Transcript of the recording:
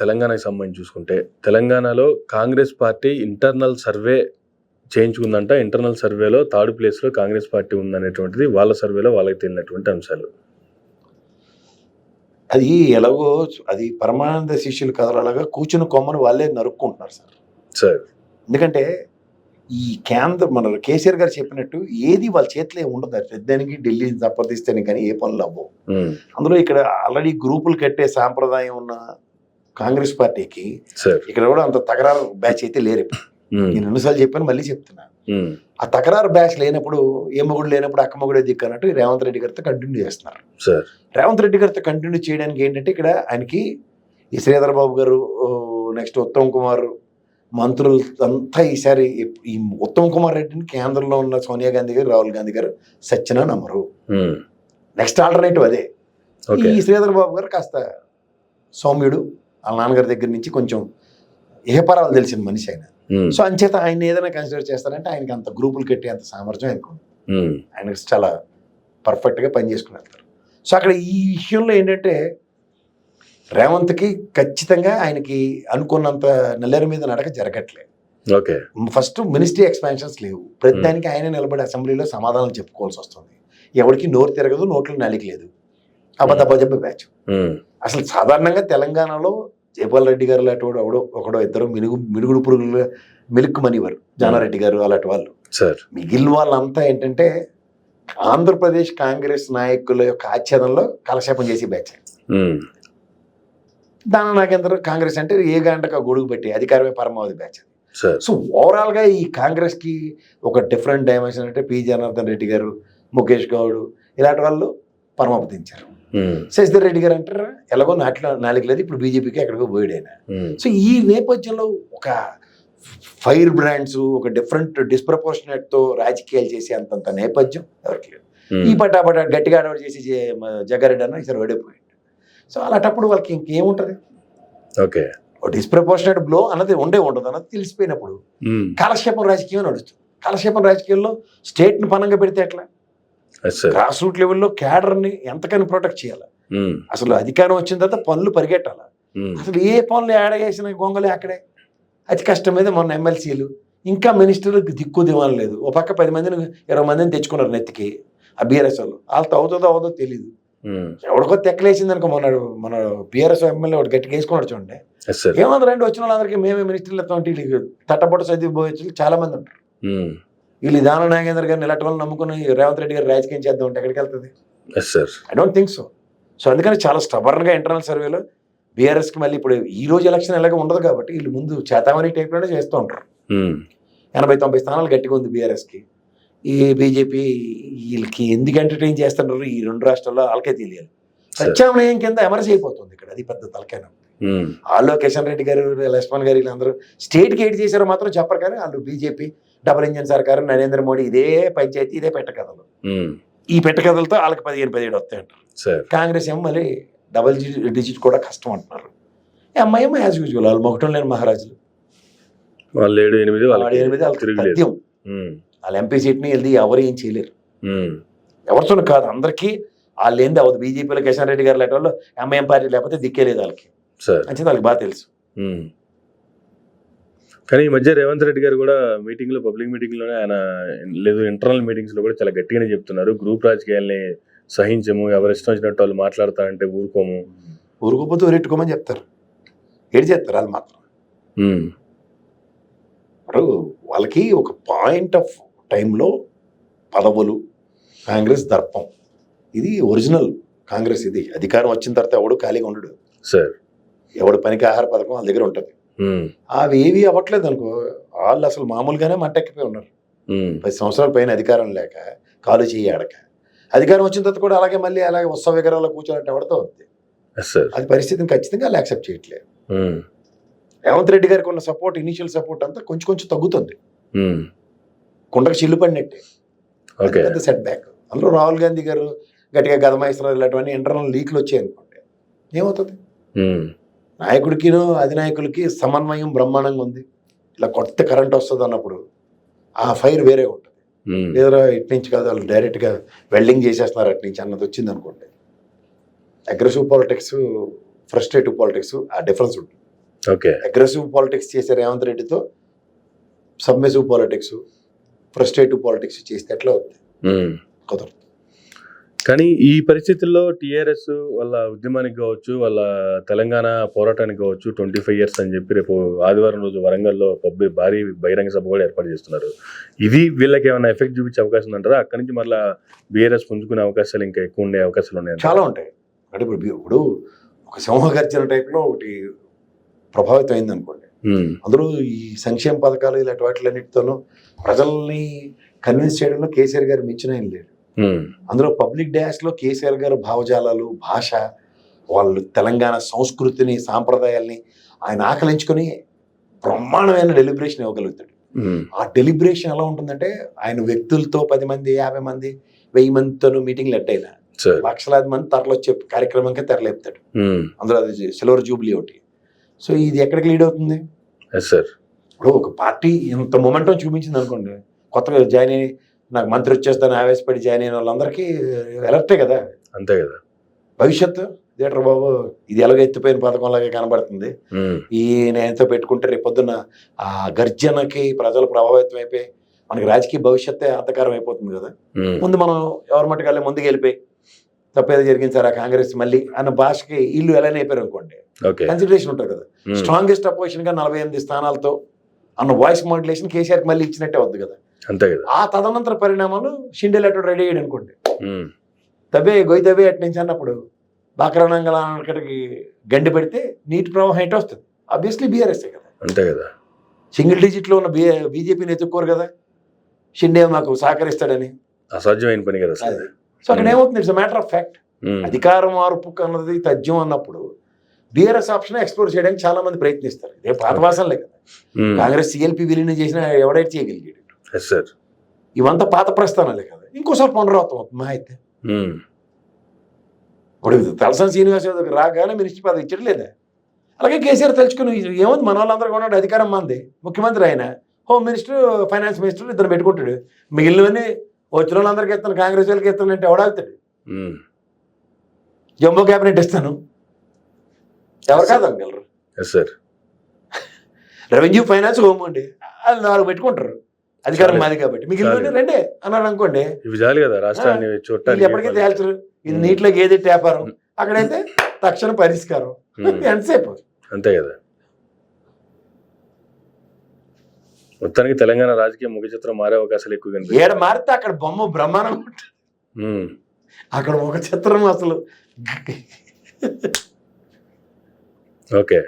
తెలంగాణకి సంబంధించి చూసుకుంటే తెలంగాణలో కాంగ్రెస్ పార్టీ ఇంటర్నల్ సర్వే చేయించుకుందంట. ఇంటర్నల్ సర్వేలో థర్డ్ ప్లేస్లో కాంగ్రెస్ పార్టీ ఉందనేటువంటిది వాళ్ళ సర్వేలో వాళ్ళకి తెలియనటువంటి అంశాలు. అది ఎలాగో అది పరమానంద శిష్యులు కథలలాగా కూర్చుని కొమ్మను వాళ్ళే నరుక్కుంటున్నారు సార్. ఎందుకంటే ఈ మన కేసీఆర్ గారు చెప్పినట్టు ఏది వాళ్ళ చేతిలో ఉండదు. పెద్దానికి ఢిల్లీని సంప్రదిస్తేనే కానీ ఏ పనులు అవ్వవు. అందులో ఇక్కడ ఆల్రెడీ గ్రూపులు కట్టే సాంప్రదాయం ఉన్న కాంగ్రెస్ పార్టీకి ఇక్కడ కూడా అంత తగరారు బ్యాచ్ అయితే లేరు. నేను ఎన్నిసార్లు చెప్పాను, మళ్ళీ చెప్తున్నా. ఆ తకరారు బ్యాచ్ లేనప్పుడు ఏ మొగుడు లేనప్పుడు అక్క మొగుడే దిక్కు అన్నట్టు రేవంత్ రెడ్డి గారితో కంటిన్యూ చేస్తున్నారు. రేవంత్ రెడ్డి గారితో కంటిన్యూ చేయడానికి ఏంటంటే ఇక్కడ ఆయనకి ఈ శ్రీధర్ బాబు గారు, నెక్స్ట్ ఉత్తమ్ కుమార్, మంత్రులు అంతా ఈసారి ఈ ఉత్తమ్ కుమార్ రెడ్డిని కేంద్రంలో ఉన్న సోనియా గాంధీ గారు, రాహుల్ గాంధీ గారు సచ్చినా నమ్మరు. నెక్స్ట్ ఆల్టర్నేటివ్ అదే. ఈ శ్రీధర్ బాబు గారు కాస్త సౌమ్యుడు, వాళ్ళ నాన్నగారి దగ్గర నుంచి కొంచెం ఏహపరాలు తెలిసిన మనిషి ఆయన. సో అంచేత ఆయన ఏదైనా కన్సిడర్ చేస్తారంటే ఆయనకి అంత గ్రూపులు కట్టే అంత సామర్థ్యం ఆయనకు, ఆయనకు చాలా పర్ఫెక్ట్గా పనిచేసుకుని వెళ్తారు. సో అక్కడ ఈ విషయంలో ఏంటంటే రేవంత్కి ఖచ్చితంగా ఆయనకి అనుకున్నంత నెల్లరి మీద నడక జరగట్లేదు. ఫస్ట్ మినిస్ట్రీ ఎక్స్పాన్షన్స్ లేవు. ప్రతిదానికి ఆయన నిలబడి అసెంబ్లీలో సమాధానం చెప్పుకోవాల్సి వస్తుంది. ఎవరికి నోరు తిరగదు, నోట్లు నలికి లేదు. అబద్ధ బ్యాచ్. అసలు సాధారణంగా తెలంగాణలో జైపాల్ రెడ్డి గారు లాంటి వాడు ఒకడో ఇద్దరు మినుగుడు పురుగులు మెలుక్కుమనివారు, జానారెడ్డి గారు అలాంటి వాళ్ళు. మిగిలిన వాళ్ళంతా ఏంటంటే ఆంధ్రప్రదేశ్ కాంగ్రెస్ నాయకుల యొక్క ఆచ్ఛేదంలో కాలక్షేపం చేసి బ్యాచ్. దాన నాగేంద్ర కాంగ్రెస్ అంటే ఏ గంటకు గొడుగు పెట్టి అధికారమే పరమావధి బ్యాచ్. సో ఓవరాల్ గా ఈ కాంగ్రెస్ కి ఒక డిఫరెంట్ డైమెన్షన్ అంటే పి జనార్దన్ రెడ్డి గారు, ముఖేష్ గౌడ్ ఇలాంటి వాళ్ళు పరమావధించారు. శశిధర్ రెడ్డి గారు అంటారా ఎలాగో నాలుగు లేదు, ఇప్పుడు బీజేపీకి ఎక్కడికో పోయాడైనా. సో ఈ నేపథ్యంలో ఒక ఫైర్ బ్రాండ్స్, ఒక డిఫరెంట్ డిస్ప్రపోర్షనేట్ తో రాజకీయాలు చేసే అంతంత నేపథ్యం ఎవరికి లేదు. ఈ పటాపట గట్టిగా అడవాడు చేసి జగ్గారెడ్డి అన్న ఈసారి ఓడిపోయాడు. సో అలాంటప్పుడు వాళ్ళకి ఇంకేముంటది? డిస్ప్రపోర్షనేట్ బ్లో అన్నది ఉండదు అన్నది తెలిసిపోయినప్పుడు కాలక్షేపం రాజకీయం నడుస్తుంది. కాలక్షేపం రాజకీయాల్లో స్టేట్ ని పనంగా పెడితే ఎట్లా? గ్రాస్ రూట్ లెవెల్లో క్యాడర్ ని ఎంతకని ప్రొటెక్ట్ చేయాలి. అసలు అధికారం వచ్చిన తర్వాత పనులు పరిగెట్టాలి. అసలు ఏ పనులు ఏడగేసిన గొంగలే అక్కడే. అతి కష్టం మీద మొన్న ఎమ్మెల్సీలు ఇంకా మినిస్టర్లకు దిక్కు దివాన్ లేదు. ఓ పక్క 10 మందిని 20 మందిని తెచ్చుకున్నారు నెత్తికి. ఆ బీఆర్ఎస్ వాళ్ళు వాళ్ళతో అవుతుందో తెలియదు. ఎవడికో తెక్కలేసింది అనుకో. మన బీఆర్ఎస్ ఎమ్మెల్యే ఒకటి గట్టిగా వేసుకున్నాడు చూడండి. ఏమన్నా రెండు వచ్చిన వాళ్ళందరికీ మేమే మినిస్టర్లతో తట్టపొట్ట చదివిపోయే చాలా మంది ఉంటారు. వీళ్ళు దాన నాగేంద్ర గారిని ఇలాంటి వాళ్ళని నమ్ముకుని రేవంత్ రెడ్డి గారు రాజకీయం చేద్దాం అంటే ఎక్కడికి వెళ్తుంది? I don't think so. So అందుకని చాలా స్టబర్న్ గా ఇంటర్నల్ సర్వేలో బీఆర్ఎస్ కి మళ్ళీ ఇప్పుడు ఈ రోజు ఎలక్షన్ ఎలాగ ఉండదు కాబట్టి వీళ్ళు ముందు చేతామని టైప్ లోనే చేస్తూ ఉంటారు. 80-90 స్థానాలు గట్టిగా ఉంది బీఆర్ఎస్ కి. ఈ బీజేపీ వీళ్ళకి ఎందుకు ఎంటర్టైన్ చేస్తున్నారు ఈ రెండు రాష్ట్రాల్లో వాళ్ళకే తెలియాలి. ప్రత్యామ్నాయం కింద ఎమర్జీ అయిపోతుంది ఇక్కడ. అది పెద్ద తలకైనా. వాళ్ళు కిషన్ రెడ్డి గారు, లక్ష్మణ్ గారు వీళ్ళందరూ స్టేట్ కి ఏది చేశారో మాత్రం చెప్పరు. కానీ వాళ్ళు బీజేపీ డబుల్ ఇంజన్ సర్కారు, నరేంద్ర మోడీ ఇదే పంచాయతీ, ఇదే పెట్టకథలు. ఈ పెట్టకథలతో వాళ్ళకి 15-17 వస్తాయంటారు. కాంగ్రెస్ ఏమో మళ్ళీ డబుల్ డిజిట్ కూడా కష్టం అంటున్నారు. ఎంఐఎం యాజ్ యూజువల్ వాళ్ళు మొగటం లేని మహారాజులు. వాళ్ళు 7-8 వాళ్ళ ఎంపీ సీట్ని వెళ్ళి ఎవరు ఏం చేయలేరు. ఎవరితో కాదు, అందరికీ వాళ్ళు ఏంది అవ్వదు. బీజేపీలో కిషన్ రెడ్డి గారు లేట వాళ్ళు ఎంఐఎం పార్టీ లేకపోతే దిక్కే లేదు వాళ్ళకి. అంటే వాళ్ళకి బాగా తెలుసు. కానీ ఈ మధ్య రేవంత్ రెడ్డి గారు కూడా మీటింగ్ లో, పబ్లిక్ మీటింగ్ లోనే ఆయన లేదు, ఇంటర్నల్ మీటింగ్స్ లో కూడా చాలా గట్టిగానే చెప్తున్నారు. గ్రూప్ రాజకీయాల్ని సహించము, ఎవరు ఇష్టం వచ్చినట్టు వాళ్ళు మాట్లాడతారంటే ఊరుకోము. ఊరుకోపోతే ఊరెట్టుకోమని చెప్తారు. ఏడు చేస్తారు వాళ్ళు మాత్రం. వాళ్ళకి ఒక పాయింట్ ఆఫ్ టైంలో పదవులు, కాంగ్రెస్ దర్పం, ఇది ఒరిజినల్ కాంగ్రెస్. ఇది అధికారం వచ్చిన తర్వాత ఎవడు ఖాళీగా ఉండడు. ఎవడు పనికి ఆహార పథకం వాళ్ళ దగ్గర ఉంటుంది. అవి ఏవి అవ్వట్లేదు అనుకో. వాళ్ళు అసలు మామూలుగానే మంటెక్కిపోయి ఉన్నారు. 10 సంవత్సరాల పైన అధికారం లేక కాలు చేయి ఆడక. అధికారం వచ్చిన తర్వాత కూడా అలాగే మళ్ళీ అలాగే ఉత్సవ విగ్రహాల్లో కూర్చోనట్టు ఎవరితో ఉంది. అది పరిస్థితిని ఖచ్చితంగా వాళ్ళు యాక్సెప్ట్ చేయట్లేదు. రేవంత్ రెడ్డి గారికి ఉన్న సపోర్ట్, ఇనిషియల్ సపోర్ట్ అంతా కొంచెం తగ్గుతుంది. కుండకు చిల్లు పడినట్టే. పెద్ద సెట్ బ్యాక్. అందులో రాహుల్ గాంధీ గారు గట్టిగా గదమాయిస్తున్నారు. ఇలాంటివన్నీ ఇంటర్నల్ లీక్లు వచ్చాయి అనుకోండి ఏమవుతుంది? నాయకుడికినో అధినాయకులకి సమన్వయం బ్రహ్మాండంగా ఉంది. ఇలా కొత్త కరెంట్ వస్తుంది అన్నప్పుడు ఆ ఫైర్ వేరే ఉంటుంది. ఏదో ఇటు నుంచి కాదు, వాళ్ళు డైరెక్ట్గా వెల్డింగ్ చేసేస్తున్నారు అటు నుంచి అన్నది వచ్చింది అనుకోండి. అగ్రెసివ్ పాలిటిక్స్, ఫ్రస్ట్రేటివ్ పాలిటిక్స్, ఆ డిఫరెన్స్ ఉంటుంది. ఓకే. అగ్రెసివ్ పాలిటిక్స్ చేసే రేవంత్ రెడ్డితో సబ్మిసివ్ పాలిటిక్స్, ఫ్రస్ట్రేటివ్ పాలిటిక్స్ చేస్తే ఎట్లా అవుతుంది? కుదరదు. కానీ ఈ పరిస్థితుల్లో టీఆర్ఎస్ వాళ్ళ ఉద్యమానికి కావచ్చు, వాళ్ళ తెలంగాణ పోరాటానికి కావచ్చు 25 years అని చెప్పి రేపు ఆదివారం రోజు వరంగల్లో భారీ బహిరంగ సభ కూడా ఏర్పాటు చేస్తున్నారు. ఇది వీళ్ళకి ఏమైనా ఎఫెక్ట్ చూపించే అవకాశం ఉందంటారా? అక్కడి నుంచి మళ్ళీ బీఆర్ఎస్ పుంజుకునే అవకాశాలు ఇంకా ఎక్కువ ఉండే అవకాశాలు ఉన్నాయి? చాలా ఉంటాయి. అంటే ఇప్పుడు ఒక సింహగర్జన టైప్లో ఒకటి ప్రభావితం అయింది అనుకోండి. అందులో ఈ సంక్షేమ పథకాలు ఇలాంటి వాటిలన్నిటితోనూ ప్రజల్ని కన్విన్స్ చేయడంలో కేసీఆర్ గారు మించిన ఆయన లేరు. అందులో పబ్లిక్ డాష్లో కేసీఆర్ గారు భావజాలాలు, భాష, వాళ్ళు తెలంగాణ సంస్కృతిని, సాంప్రదాయాల్ని ఆయన ఆకలించుకొని బ్రహ్మాండమైన డెలిబరేషన్ ఇవ్వగలుగుతాడు. ఆ డెలిబరేషన్ ఎలా ఉంటుందంటే ఆయన వ్యక్తులతో 10 మంది, 50 మంది, 1000 మందితోనూ మీటింగ్లు ఎట్టయినా లక్షలాది మంది తరలొచ్చే కార్యక్రమంగా తెరలేపుతాడు. అందులో అది సిల్వర్ జూబ్లీ ఒకటి. సో ఇది ఎక్కడికి లీడ్ అవుతుంది? ఇప్పుడు ఒక పార్టీ ఇంత మొమెంటం చూపించింది అనుకోండి, కొత్తగా జాయిన్ అయ్యి నాకు మంత్రి వచ్చేస్తాను ఆవేశపడి జాయిన్ అయిన వాళ్ళందరికీ ఎలర్టే కదా. అంతే కదా. భవిష్యత్తు థియేటర్ బాబు ఇది ఎలాగ ఎత్తిపోయిన పథకంలాగే కనబడుతుంది. ఈ నేనతో పెట్టుకుంటే రేపు పొద్దున్న ఆ గర్జనకి ప్రజలు ప్రభావితం అయిపోయి మనకి రాజకీయ భవిష్యత్తే అంతకారం అయిపోతుంది కదా. ముందు మనం ఎవరి మట్టుకెళ్ళి ముందుకు వెళ్ళిపోయి తప్పేదో జరిగింది సార్ ఆ కాంగ్రెస్ మళ్ళీ అన్న భాషకి ఇల్లు ఎలానే అయిపోయారు అనుకోండి, కన్సిడరేషన్ ఉంటుంది కదా. స్ట్రాంగెస్ట్ అపోజిషన్ గా 48 స్థానాలతో అన్న వాయిస్ మాడ్యులేషన్ కేసీఆర్కి మళ్ళీ ఇచ్చినట్టే వద్దు కదా. అంతే కదా. ఆ తదనంతర పరిణామాలు షిండే లెటర్ రెడీ అయ్యాడు అనుకోండి, గొయ్యి తవ్వే అటు నుంచి అన్నప్పుడు బాక్రానంగలకి గండి పెడితే నీటి ప్రవాహం ఎటు వస్తుంది? ఆబ్వియస్లీ బీఆర్ఎస్ కదా. అంతే కదా. సింగిల్ డిజిట్ లో ఉన్న బీజేపీని ఎత్తుక్కోరు కదా షిండే మాకు సహకరిస్తాడని. అసాధ్యమైన పని కదా. సో అక్కడ ఏమవుతుంది? It's matter of fact. అధికారం మార్పు అన్నది తథ్యం అన్నప్పుడు బీఆర్ఎస్ ఆప్షన్ ఎక్స్ప్లోర్ చేయడానికి చాలా మంది ప్రయత్నిస్తారు. ఇదే పాత వాసనలే కదా. కాంగ్రెస్ సిఎల్పి విలీనం చేసినా ఎవడైతే చేయగలిగాడు? ఇవంతా పాత ప్రస్థానాలే కదా. ఇంకోసారి పునరావృతం అవుతుంది మా అయితే. ఇప్పుడు తలసాని శ్రీనివాస్ యాదవ్ రాగానే మినిస్టర్ పదవి ఇచ్చడం లేదా? అలాగే కేసీఆర్ తెలుసుకుని ఏముంది మన వాళ్ళందరూ కొన్నాడు, అధికారం మంది, ముఖ్యమంత్రి ఆయన, హోమ్ మినిస్టర్, ఫైనాన్స్ మినిస్టర్ ఇద్దరు పెట్టుకుంటాడు. మిగిలినవన్నీ వచ్చిన వాళ్ళందరికీ ఇస్తాను, కాంగ్రెస్ వాళ్ళకి ఇస్తాను అంటే ఎవడాగుతాడు? జంబో క్యాబినెట్ ఇస్తాను ఎవరు కాదనగలరు? రెవెన్యూ, ఫైనాన్స్, హోమ్ అండి అది 4 పెట్టుకుంటారు, అధికారం మాది కాబట్టి. మిగిలిన రెండే అన్నాడు అనుకోండి, ఎప్పటికీ తేల్చరు. ఇది నీటిలోకి ఏది వ్యాపారం, అక్కడైతే తక్షణ పరిష్కారం. ఎంతసేపు? అంతే కదా. మొత్తానికి తెలంగాణ రాజకీయ ముఖ చిత్రం మారే అవకాశాలు ఎక్కువ. ఏడ మారితే అక్కడ బొమ్మ బ్రహ్మాండంగా ఉంటుంది. అక్కడ ముఖ చిత్రం అసలు ఓకే.